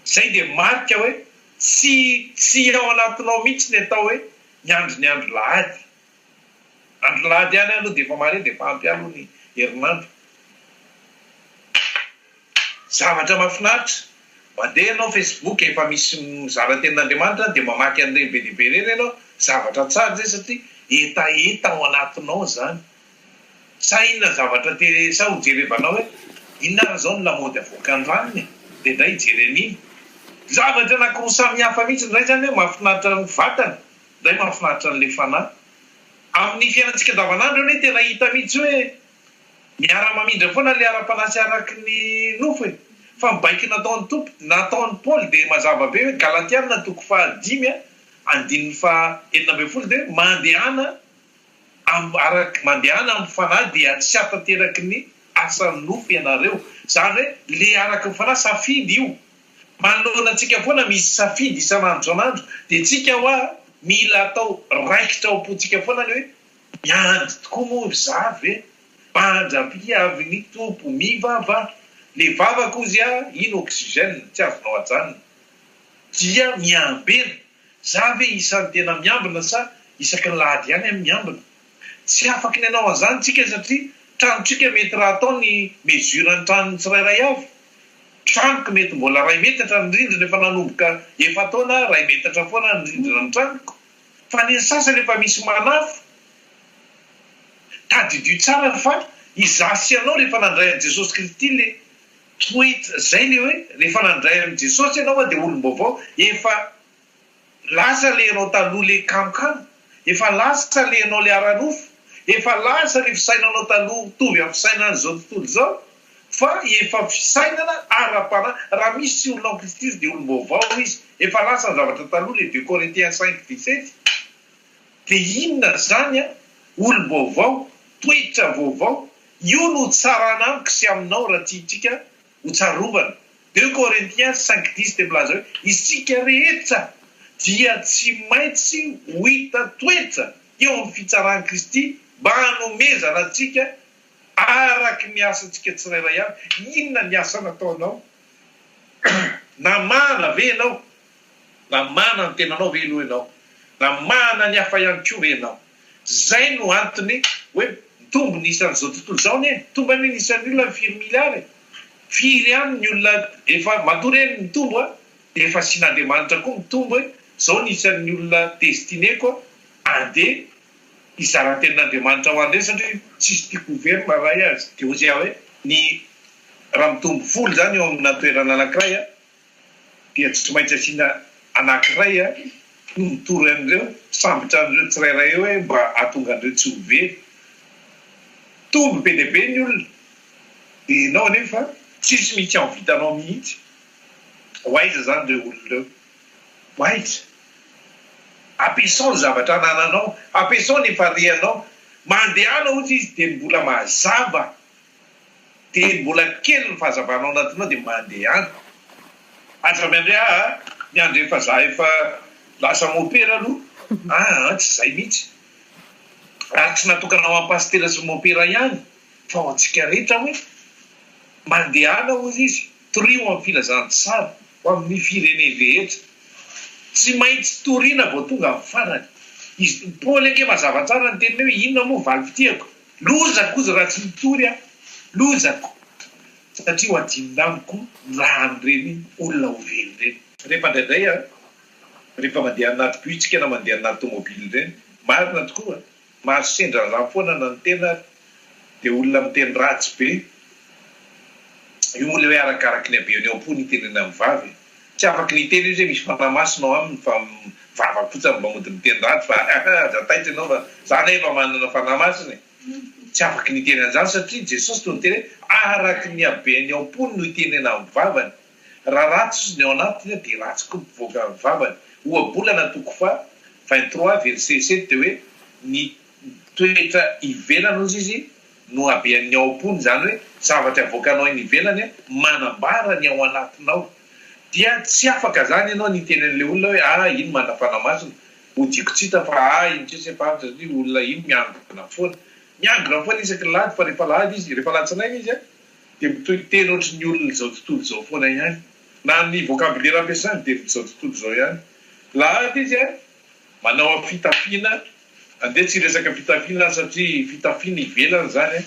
Zay dia marika hoe tsy ao anatinao mihitsy ny atao hoe ny andro lahady. Andro lahady ihany aloha dia efa mare dia efa ampy aloha ny herinandro. Zavatra mahafinaritra. Mandeha ianao Facebook efa misy mizara tenin'Andriamanitra dia mamaky an'ireny be dia be ireny ianao. Zavatra tsara zay satria etaeta ao anatinao zany. Sa inona zavatra sa ho jerevanao hoe inona ary zao ny lamaody avoaka androaniny dia indray jeren'iny. Zavatra anankiroa samihafa mihitsy indray zany hoe mahafinaritra ny vatana, indray mahafinaritra n'le fanahy. Amin'ny fiainantsika andavanandro hoe tena hita mihitsy hoe miara-mamindra foana le ara-panahy sy araky ny nofo e. Fa mibaiky nataon'ny Paoly dia mazava be hoe Galatiana 5:5 andininy 7 dia mandehana amin'ny fanahy dia tsy afateraky ny asan'ny nofo ianareo. Zany hoe le araky ny fanahy safidy io. Manoloana antsika foana misy safidy isan'andro san'andro dia tsika hoa mila atao raikitra ao am-pontsika foana ny hoe miandry tokoa moa zavy e, mandrapia avy ny tompo mivava. Le vavako izy a ino oxygène tsy azonao ajanona dia miambena. Zavy isan'ny tena miambina sa isaky ny lahady ihany amin'ny miambina. Tsy afaky ny anao an'izany tsika satria tranotsika mety raha atao ny mesure ny tranony tsirairay avy. Tranoko mety mbola 2 metatra ny rindrina efa nanomboka 7 taona 2 metatra foana ny rindrina ny tranoko. Fa ny sasany efa misy manafo. Tadidio tsara fa izasy anao rehefa nandray an'i Jesosy Kristy le toetra zay le hoe rehefa nandray an'i Jesosy ianao dia olom-baovao. Efa lasa le ianao taloha le kamokamo, efa lasa le ianao le ara-nofo, efa lasa le fisainanao taloha mitovy amin'ny fisainana izao tontolo izao. fa efa fisainana ara-pana raha misy olona en Kristy dia olom-baovao izy efa lasa ny zavatra taloha le 2 Corinthiens 5:17 dia inona zany a olom-baovao toetra vaovao io no tsara anamiko sy aminao raha tiatsika ho tsarovana 2 Corinthiens 5:10 dia milaza hoe isika rehetra dia tsy maintsy ho hita toetra eo amin'ny fitsarany Kristy mba hanomezana antsika araky ny asantsika tsirairay avy. Inona ny asa nataonao? Na mana ve ianao? Na mana ny tenanao ve aloha ianao? Na mana ny hafa ihany koa ve ianao? Zay no antony hoe mitombo nisan'izao tontolo izao ne mitombo any nisan'ny olona 4 miliary. Firy ihany ny olona efa matory eny mitombo a efa sin'Andriamanitra koa mitombo hoe zao nisan'ny olona destineko andeha izaran-tenin'Andriamanitra ho andeha satria tsisy tia governa ray azy dia ozy hoe ny raha mitombo folo zany eo amina toerana anankiray a dia tsy maintsy asiana anankiray a no mitory an'ireo sambotra an'ireo tsirairay eo hoe mba ahatonga an'ireo tsy ho very tombo be dia be ny olona dia ianao nefa tsisy mihitsy amin'ny vitanao mihitsy hoaiza zany ireo olona ireo hoaiza ampiasao ny zavatra anananao ampiasao ny farihanao mandehanao ozy izy dia mbola mazava dia mbola kely ny fahazavanao anatinao dia mandehana aza miandre miandre efa za efa lasa mopera aloha tsy zay mihitsy ary tsy natokanao ampastera sy mopera ihany fa ho antsika rehetra hoe mandehana ozy izy trio amin'ny filazany tsara ho amin'ny firene rehetra tsy maintsy toriana vao tonga amin'ny farany izy Paoly ange mazava tsara ny teniny hoe inona moa valy fitiako lozako ozy raha tsy mitory a lozako satria ho adinonamiko raha an'ireny olona ho vely reny rehefa indraindray a rehefa mandeha anaty bitsika na mandeha anaty tomobily reny marina tokoa maro sendra raha foana na ny tena dia olona miteny ratsy be io moa le hoe arakaraky ny abeany ao po ny tenena amin'ny vavy tsy afaky ny teny izy hoe misy fanamasinao aminy fa vava kotsany mba mody miteny ratsy fa zataitra ianao fa zany efa manana fanamasiny tsy afaky ny teny an'izany satria Jesosy toy ny teny hoe araky ny abeany ao po no itenena amin'ny vavany raha ratsy izy ny ao anatiny dia ratsy koa mivoaka amin'ny vavany ohabolana 23 verset 7 dia hoe ny toetra ivelany ozy izy no abeany ao am-pony zany hoe zavatra avoakanao iny ivelany manambara ny ao anatinao dia tsy afaka zany ianao ny tenan'le olona hoe iny mana fanamasina ho dikotsita fa iny tsisy efavitra satria olona iny miangona foana isaky lady fa rehefa lady izy rehefa latsinainy izy dia miteny ohatry ny olona zao tontolo zao foana ihany na ny vocabulaire ampiasany dia zao tontolo zao ihany lady izy manao fitafiana andeha tsy resaka fitafiana satria fitafiana ivelany zany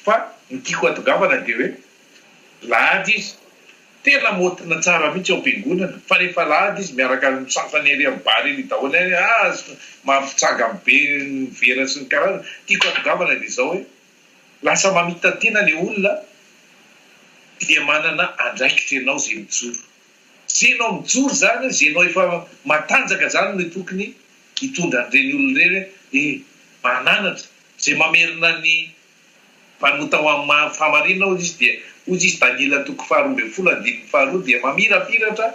fa ny tiako atongavana dia hoe lady izy tena motina tsara mihitsy ao am-piangonana fa rehefa lady izy miaraka misafany ery amin'ny bary iny daholo mampitsanga be ny vera sy ny karazana tiako atongavana dia zao hoe lasa mamita tena le olona dia manana andraikitra ianao zay mijoro zay ianao mijoro zany zay ianao efa matanjaka zany no tokony hitondra an'ireny olona ireny mananatra zay mamerina ny mpanota ho amin'ny famarinana ozy izy Daniela 12:12 dia mamirapiratra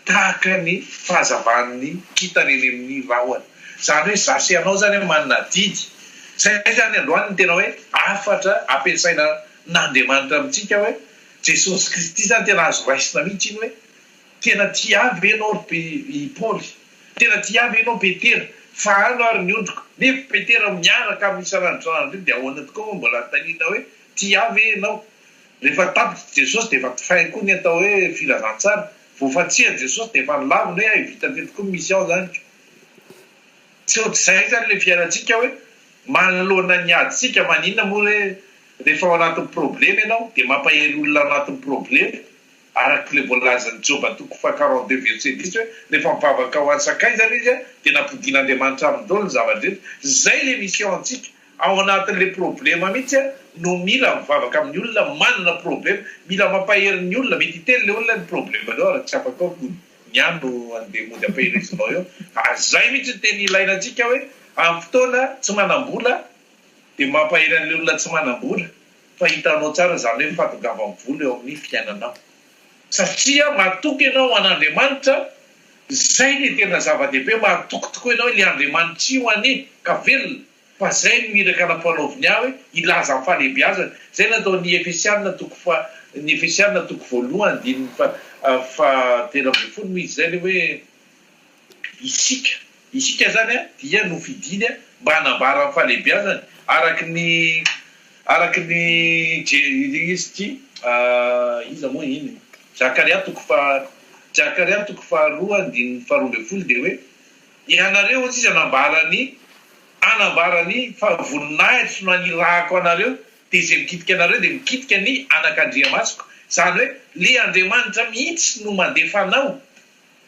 tahaka ny fahazavan'ny kitany eny amin'ny rahona zany hoe zasy anao zany manana didy zay zany androany ny tena hoe afatra ampiasaina n'Andriamanitra amintsika hoe Jesosy Kristy zany tena azo raisina mihitsy iny hoe tena tiavy ianao i Paoly tena tiavy ianao Petera fa ano ary miondriko nefa Petera miaraka amin'ny isan'andro dia ahoana tokoa moa mbola tanina hoe tiavy ianao rehefa tapitra Jesosy dia efa tifainy koa ny atao hoe filazantsara voafatsihan Jesosy dia efa nilaviny hoe vita teto koa misy ao zany tsy ohatr'izay zany le fiainantsika hoe manoloana ny aditsika maninona moa hoe rehefa ao anatin'ny problema ianao dia mampahery olona anatin'ny problema araky le voalazan'ny Joba 42 verset 10 hoe rehefa mivavaka ho ansakay zany izy dia nampodian'Andriamanitra amin'ny daholo ny zavadrehetra zay le misy ao antsika ao anatin'le problema mihitsy no mila mivavaka amin'ny olona manana problema mila mampahery ny olona mety hiteny le olona ny problema leo ary tsy afaka ao ny andro andeha mody ampaherezinao eo zay mihitsy ny teny ilaina antsika hoe amin'ny fotoana tsy manam-bola dia mampahery an'le olona tsy manam-bola fa hitanao tsara zany hoe fatongavamvola eo amin'ny fiainanao satria mahatoky ianao an'Andriamanitra zay le tena zava-dehibe mahatoky tokoa ianao le Andriamanitra io ane ka velona fa zay miraka nampanaoviny aho hoe ilaza amin'ny fahalehibiazana zay natao ny Efesianina toko voalohany diny fa tena ambin'ny folo misy zay le hoe isika zany a dia nofidiany a mba hanambara amin'ny fahalehibiazana araky ny izy ty iza moa iny Zakaria toko faharoa andiny faharoa ambin'ny folo de hoe ianareo izy anambarany voninahitra no anirahako anareo de zay mikitika anareo de mikitika ny anak'Andriamasoko zany hoe le Andriamanitra mihitsy no mandefanao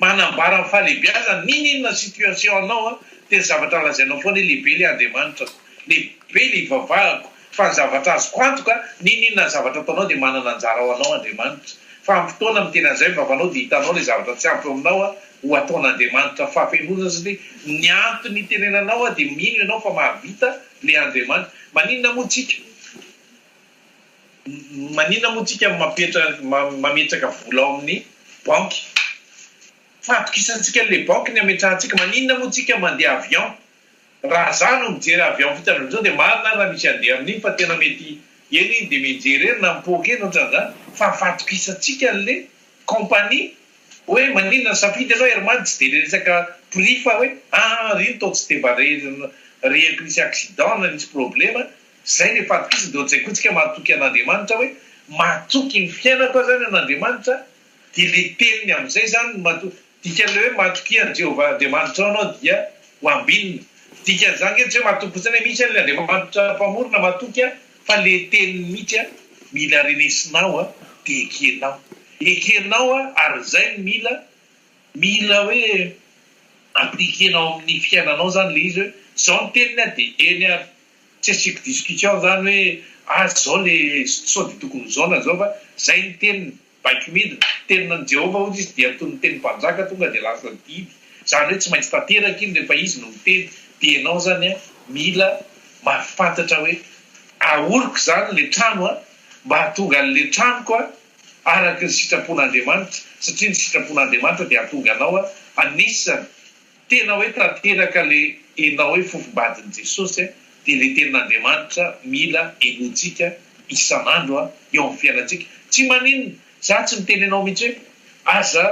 manambara amin'ny fahalehibiazana ninona situation anao tena zavatra lazainao foana hoe lehibe le Andriamanitra lehibe le ivavahako fa ny zavatra azoko antoka ninona zavatra ataonao de manana anjara ao anao Andriamanitra fa amin'ny fotoana mitena zay vavanao de hitanao le zavatra tsy ampy aminao ho ataon'Andriamanitra fahafelonana satria ny antony tenenanao de mino ianao fa mahavita le Andriamanitra maninona moa tsika mametraka vola ao amin'ny banky fa atokisantsika le banky ny ametrahantsika maninona moa tsika mandeha avion raha zany mijery avion vitana amin'izao de marina raha misy andeha amin'iny fa tena mety eny de mijery eny na mipoky eny ohatran'izany fa fatokisantsika le compagnie hoe maninona safidy anao Hermantsy de le resaka prix fa hoe rino tao tsy de mba reheko nisy accident na nisy problema zay le fatokisa de ohatr'izay koa tsika mahatoky an'Andriamanitra hoe mahatoky ny fiainako zany an'Andriamanitra de le teniny amin'izay zany dika le hoe mahatoky Jehova Andriamanitra anao dia ho ambinina dika zany hoe tsy hoe mahatoky fotsiny misy an'le Andriamanitra mpamorona mahatoky fa le teniny mihitsy mila renesinao de ekenao ary zay mila hoe appliquenao amin'ny fiainanao zany le izy hoe zao ny teniny de eny tsy asiko discussion zany hoe zao le sao de tokony zao na zao fa zay ny teniny baiky midina teninany Jehova ozy izy de atony teny mpanjaka tonga de lasa didy zany hoe tsy maintsy tanteraka iny rehefa izy no miteny de enao zany mila mahafantatra hoe aoriko zany le trano mba hatonga an'le tranoko araky ny sitrapon'Andriamanitra satria ny sitrapon'Andriamanitra de hatonga anao anisany tena hoe tanteraka le enao hoe fofombadin'i Jesosy de le tenin'Andriamanitra mila enotsika isan'andro eo amin'ny fiainantsika tsy maninona za tsy miteny anao mihitsy hoe aza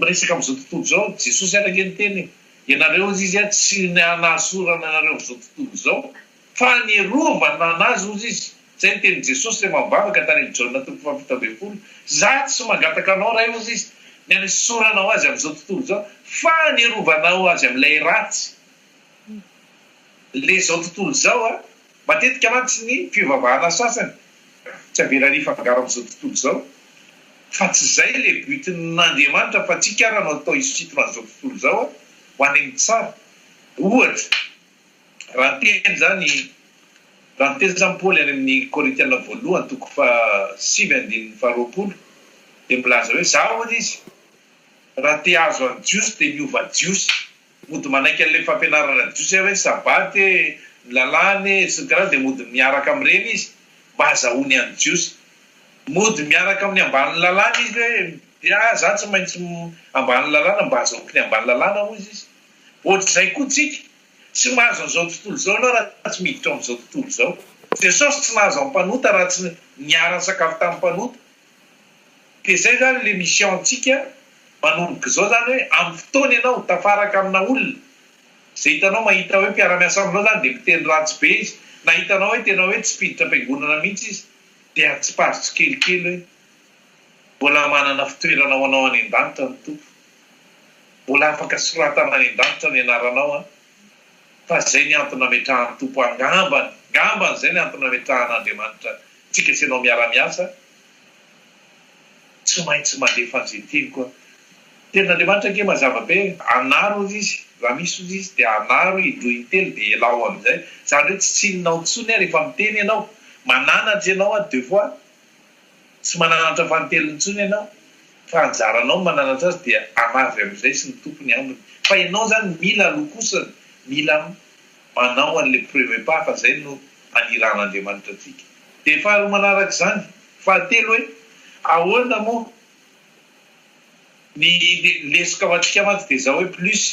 resaka amin'izao tontolo zao Jesosy araka ny teny ianareo izy tsy nahasorana anareo amin'izao tontolo zao fa nierovana anazy ozy izy zay ny teny Jesosy le mambavaka tany amin'ny Jaona toko fafito ambin'ny folo za tsy mangataka anao ray ozy izy ny anesoranao azy amin'izao tontolo zao fa nierovanao azy amin'ilay ratsy le zao tontolo zao matetika mantsy ny fivavahana sasany tsy averany fangaro amin'izao tontolo zao fa tsy zay le butin'Andriamanitra fa tsika raha no atao isitona an'izao tontolo zao ho any amin'ny tsara ohatra raha teny zany Paoly any amin'ny Korintiana voalohany toko fa 7:20 de milaza hoe zaho ozy izy raha te azo any jiosy de miova jiosy mody manaiky an'le fampianarana jiosy hoe sabaty lalany sy karaha de mody miaraka amin'ireny izy mba azahoany any jiosy mody miaraka amin'ny ambany lalàna izy hoe za tsy maintsy ambany lalàna mba azahoako ny ambany lalàna ozy izy ohatr'izay koa tsika tsy mahazo an'izao tontolo zao anao raha tsy miditra amin'izao tontolo zao Jesosy tsy nahazo amin'ny mpanota raha tsy niara sakafo tamin'ny mpanota de zay zany le mission antsika manomboka zao zany hoe amin'ny fotoana ianao tafaraka amina olona zay hitanao mahita hoe mpiara-miasa aminao zany de miteny ratsy be izy na hitanao hoe tena hoe tsy mpiditra am-piangonana mihitsy izy de atsiparitsy kelikely hoe mbola manana fitoerana ho anao any an-danitra ny tompo mbola afaka soratana any an-danitra ny anaranao fa zay ny antony ametrahany tompo angambany zay ny antony ametrahan'Andriamanitra tsika sy anao miara-miasa tsy maintsy mandefa an'izay teny koa tenin'Andriamanitra ke mazava be anaro ozy izy raha misy ozy izy de anaro indroa intelo de elao amin'izay zany hoe tsy tsinonao tsony rehefa miteny ianao mananatra ianao deux fois tsy mananatra fanotelony tsony ianao fa anjaranao mananatra azy de anavy amin'izay sy ny tompony aminy fa ianao zany mila lokosana mila manao an'le premier pas fa zay no aniran'Andriamanitra atsika dia faharoa manaraka izany fahatelo hoe ahoana moa ny lesoka ao antsika mantsy dia zao hoe plus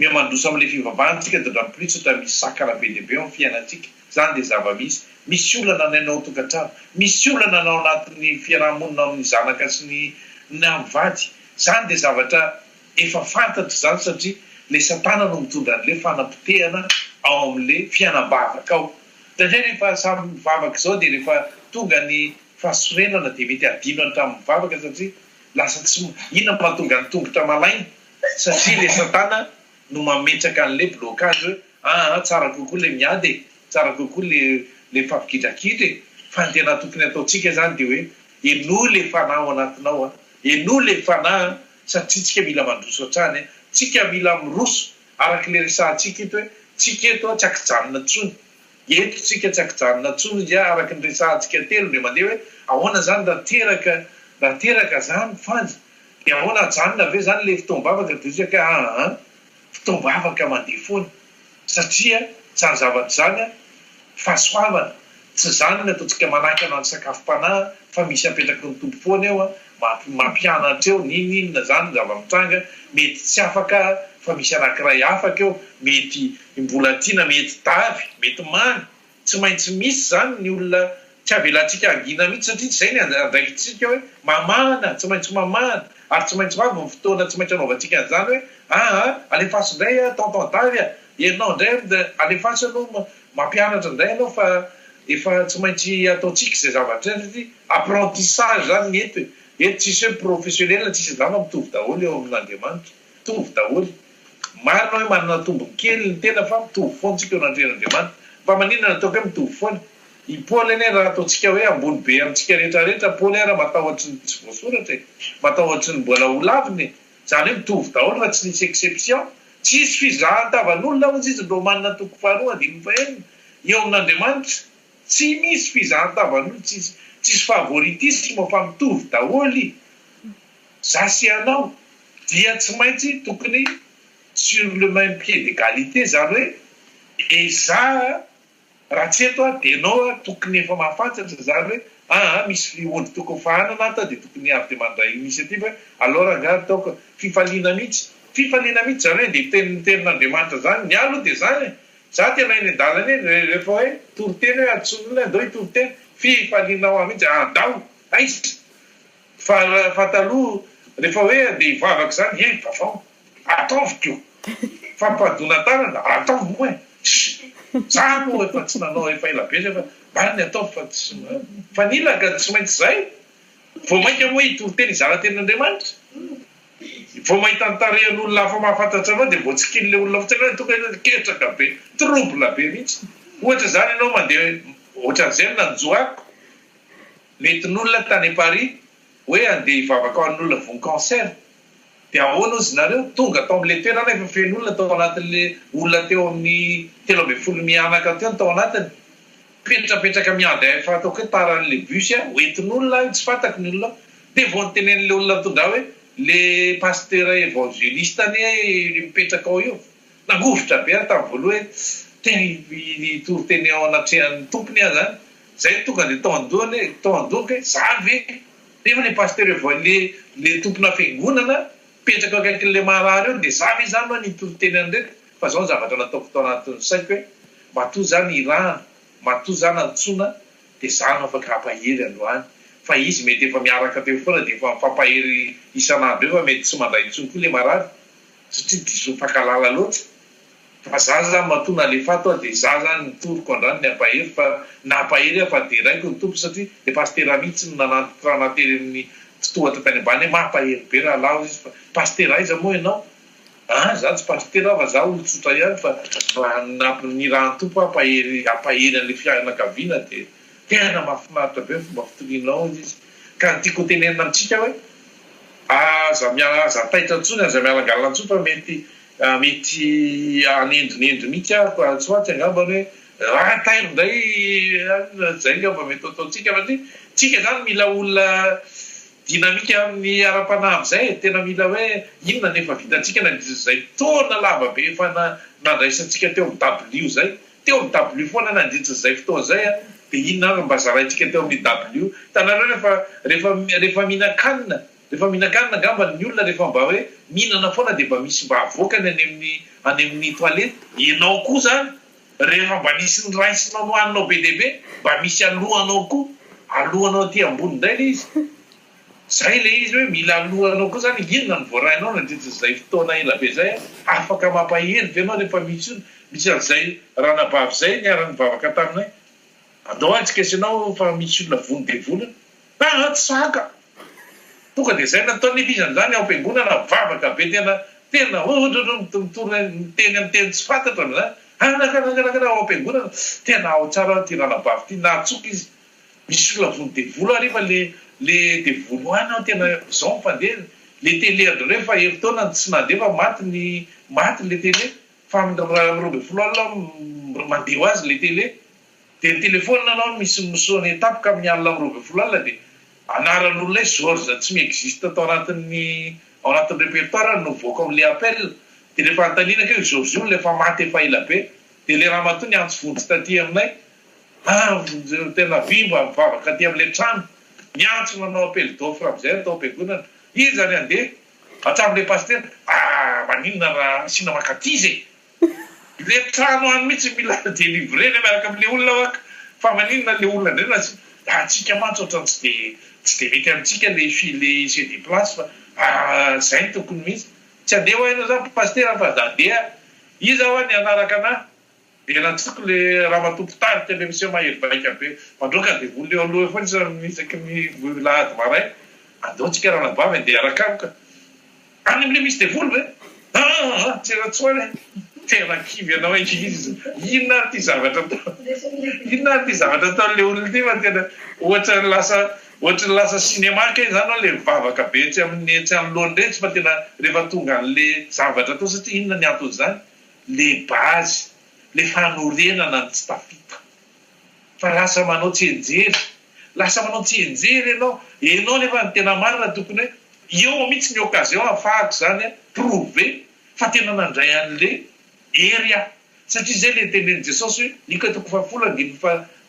mihamandroso amin'ilay fivavahantsika dia dra plus ohatra misy sakana be dehibe ao amin'ny fiainantsika zany dia zava-misy misy olana nainao tokantrano misy olana nao anatin'ny fiarahamonina amin'ny zanaka sy ny amivady zany dia zavatra efa fantatra zany satria le satana no mitondra an'le fanampitehana ao amin'le fiainam-bavaka ao satria rehefa samy mivavaka izao dia rehefa tonga ny fahasorenana dia mety adino antramin'ny mivavaka satria lasa tsy inona mahatonga ny tongotra malaina satria le satana no mametraka an'le blocage hoe tsara kokoa le miady tsara kokoa le fampikidrakidry fa ny tena tokony ataontsika zany dia hoe eno le fanahy ao anatinao eno le fanahy satria tsika mila mandroso hatrany tsika mila miroso arak'le resahantsika eto hoe tsika eto tsy akijanona tsony eto tsika tsy akijanona tsony izy araky ny resahantsika telo le mandeha hoe ahoana zany raha teraka zany fanja dia ahoana ajanona ave zany le fotoam-bavaka dizaka fotoam-bavaka mandeha foana satria tsary zavatra zany fahasoavana tsy zany ny ataontsika manakana ny sakafom-panahy fa misy apetraky ny tompo foana eo mampianatra eo ninina zany zava-mitranga mety tsy afaka fa misy anankiray afaka eo mety mbola tiana mety davy mety mamy tsy maintsy misy zany ny olona tsy avelantsika angina mihitsy satria tsy zay ny andraikitsika hoe mamana tsy maintsy mamana ary tsy maintsy vavy ny fotoana tsy maintsy anaovantsika an'izany hoe alefaso indray tonton davy ianao indray alefaso anao mampianatra indray anao fa efa tsy maintsy ataontsika izay zavatra satria apprentissage zany ny eto tsisy hoe professionnel tsisy zava mitovy daholo eo amin'Andriamanitra mitovy daholo marina hoe manana tombony kely ny tena fa mitovy foantsika eo an'Andriamanitra fa maninona ataoko hoe mitovy foana i Paoly ane raha ataontsika hoe ambony be amintsika rehetrarehetra Paoly raha matahotra ny tsy voasoratra matahotra ny mbola ho laviny zany hoe mitovy daholo raha tsy nisy exception tsisy fizahan-tavan'olona ozy izy ndro manana toko faharoa andiny fahenina eo amin'Andriamanitra tsy misy fizahan-tavan'olona tsisy favoritisme fa mitovy daholo zasy anao dia tsy maintsy tokony sur le même pied d'égalité zany hoe eza raha tsy eto dia anao tokony efa mahafantatra zany hoe misy ody tokony fahanana ata dia tokony avy dia mandray initiative hoe alors anga ataoko fifaliana mihitsy zany hoe dia tenin'Andriamanitra zany ny alo dia zany za tena eny an-dalana eny rehefa hoe toriteny hoe atsonona andao toriteny fifalianao mihitsy andao aiza fa taloha rehefa hoe dia hivavaka zany vavao ataoviko fampahadonan-tanana ataovy moa zany moa efa tsy nanao efa elabe fa mariny ataovy fa nilaka tsy maintsy zay vao mainka moa hitoriteny izara tenin'Andriamanitra vao mahita ntarehan'olona hafa mahafantatra anao dia vao tsy kiny le olona fotsiny tokony ketraka be trouble be mihitsy ohatra zany ianao mandeha ohatran'izay nanjoako nentin'olona tany Paris hoe andeha hivavaka ao an'olona von-cancer dia ahoana ozy nareo tonga tao amin'le toerana efa feno olona tao anatin'le olona teo amin'ny 13 mianaka teo tao anatiny petrapetraka miady efa ataoko hoe taran'le bus hoentin'olona tsy fantako ny olona dia vao nytenen'le olona mitondra hoe le pasteur évangéliste any mipetraka ao io nangovotra be tamin'ny voaloha hoe teny toriteny ao anatrehan'ny tompony zany zay tonga dia tao andohaka hoe za ve rehefa le pasteur le tompona fiangonana petraka akaikin'le marary eo dia za ve zany hoa nitoriteny an'ireny fa zao ny zavatra nataoko tao anatin'ny saiko hoe matoa zany irana matoa zany antsona dia za no afaka hampahery androany fa izy mety efa miaraka teo foana dia efa mifampahery isan'andro eo fa mety tsy mandray intsony koa le marary satria diso mifankalala loatra fa za zany matona alefato dia za zany nitoroko andrany ny ampahery fa nampahery fa dia raiko ny tompo satria le pastera mihitsy no nanatotranately amin'ny totohatra tany ambany hoe mampahery be raha lao izy fa pastera aiza moa ianao za tsy pastera fa za olotsotra ihany fa ny rahan'ny tompo ampahery an'le fianakaviana dia tena mahafinaritra be fomba fitonianao izy ka tiako tenenina amintsika hoe aza taitra ntsony aza mialangalana ntsony fa mety anendrinendry mihitsy tsy hoatsy angambany hoe raha tairo indray zay ngamba mety ataontsika satria tsika zany mila olona dinamika amin'ny ara-panahy zay tena mila hoe inona nefa vitantsika nandrizay taona lava be efa nandraisantsika teo amin'ny W zay teo amin'ny W foana nandritra zay fotoana zay a dia inona ary mba zaraintsika teo amin'ny W tanareo rehefa mihinan-kanina angamba ny olona rehefa mba hoe mihinana foana dia mba misy mba avoakany any amin'ny toilette ianao koa zany rehefa mba nisy ny raisinao nohaninao be deaibe mba misy alohanao koa alohanao aty ambony indray le izy zay le izy hoe mila alohanao koa zany inona ny voarainao nandritra zay fotoana ela be zay afaka mampahery ve anao rehefa misy an'izay ranabavy zay niara-ny vavaka taminay andao antsika isanao fa misy olona vony de volana tsy saka tonga dia zay nataony ifizany zany ao am-piangonana vavaka be tena miteny amin'ny teny tsy fantatra amin'izany ao am-piangonana tena ao tsara ty ranabavy ty natsoky izy misy olona vony de volo arifa le devolo any ao tena zao mifandeha le tele andreo fa heritaona tsy nandefa maty le tele fa robe folo alina mandeha ho azy le tele dia ny telefônina anao misy misoany etapoka amin'ny alina robe folo alina dia anaran'olona George tsy miexiste tao anatin'ny répertoire no voaka amin'le appel dia rehefa antaniana keo George io lefa maty efa ela be dia le raha matoa ny antso vonjy taty aminay tena vimba mivavaka aty amin'le trano miantso manao appel d'offre am'izay atao am-piangonana izy zany andeha hatramin'le paster maninona raha asina makatizy le trano any mihitsy mila délivrena miaraka amin'le olona waka fa maninona le olona ndray atsika mantsy ohatrany tsy de mety amintsika le c'est des places fa zay tokony mihitsy tsy andeha ho hainao zany paster fa zandeha izy ao any anaraka anahy dia natsoko le raha matompo tarika le monsieur mahery baika be mandroaka dia voly eo aloha foana sa misaky lahady maray andaontsika raha nabavy andeha arakamoka any am'le misy devolo ve tsy ratsoany tena kivy anao izy inona ary ty zavatra ataon'le olona ty fa tena ohatrany lasa cinéma kay zany ao le vavaka be tsy amin'ny lohandretsy fa tena rehefa tonga an'le zavatra atao satria inona ny antony zany le base le fanorenana ny tsy tafita fa lasa manao tsenjery ianao nefa ny tena marina tokony hoe eo mihitsy ny occasion ahafahako zany prouver fa tena nandray an'le ery satria zay le teneny Jesosy hoe nikatoko fafolo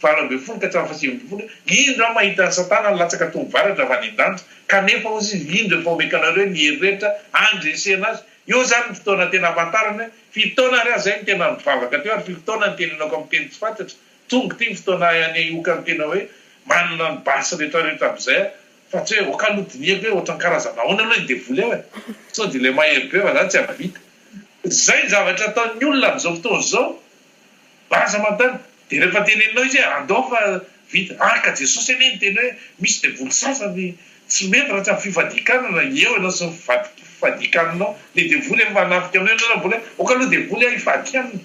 varabe folo ka hatramin'ny fasiambefolo indro mahita ny satana nylatsaka tongo varatra avy any an-danitra kanefa ozy indro efa omekanareo ny hery rehetra andresena azy eo zany fotoana tena afantarana hoe fitoana ary zay ny tena mivavaka teo ary fitoana ny tenenako amin'ny teny tsy fantatra tonga ty fotoana any ioka ny tena hoe manana ny basy rehetrarehetra am'izay fa tsy hoe okalodiniako hoe ohatrany karazana ahoana aloha ny devoly eo so dia le mahery be fa zany tsy avita zay zavatra ataon'ny olona amin'izao fotoana zao baza mantany dia rehefa teneninao izy hoe andao fa vita ka Jesosy anie ny teny hoe misy devoly sasany tsy mety raha tsy amin'ny fifadikanana eo ianao sy fifadikananao le devoly efa manafika aminao ianao bola oka aloha devoly ifadiky aminy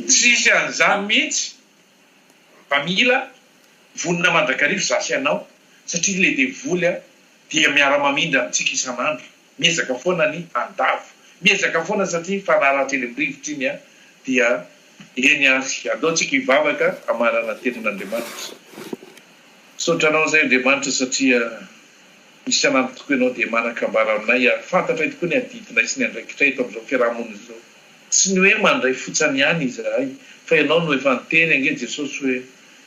tsisy an'izany mihitsy fa mila vonina mandrakarivo zasy ianao satria le devoly dia miara-mamindra amintsika isan'andro miezaka foana ny andavo miezaka foana satria fanaratra eny amin'ny rivotra iny dia eny ary ataontsika hivavaka amarana tenin'Andriamanitra sotranao zay Andriamanitra satria isan'andro tokoa ianao dia manakambara aminay ary fantatra tokoa ny adidinay sy ny andraikitray eto amin'izao fiarahamonina izao tsy ny hoe mandray fotsany ihany izahay fa ianao no efa niteny ange Jesosy hoe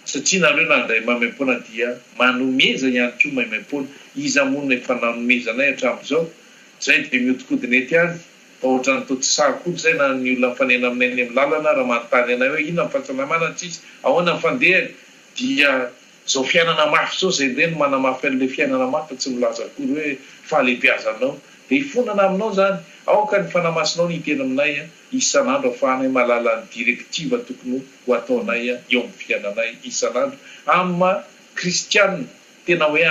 satria nareo nandray mamem-pona dia manomeza ihany koa mamem-pona izy amonina efa nanomezanay hatramin'izao zay dia miodikodina ety any ohatrany totsako zay na ny olona mifanena aminay ny amin'ny lalana raha manontany anay hoe inona ny fahasalamana tsisy ahoana ny fandehany dia zao fiainana mafy zao zay reny manamafy an'le fiainana mafy tsy milaza akory hoe fahalebiazanao dia hifonana aminao zany aoka ny fanamasinao ny tena aminay isan'andro ahafahanay malala ny direktiva tokony ho ataonay eo amin'ny fiainanay isan'andro amma kristianina tena hoe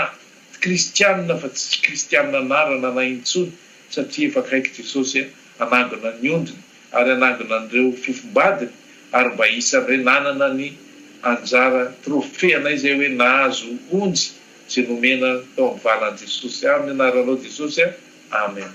kristianina fa tsy kristianina narana na intsony satria efa kaiky Jesosy anangona ny ondriny ary anangona an'ireo fifombadiny ary mba isan'ireo nanana ny anjara trofeanay zay hoe nahazo onjy zay nomena tao amin'ny valan'i Jesosy amin'ny anaranao Jesosy amen.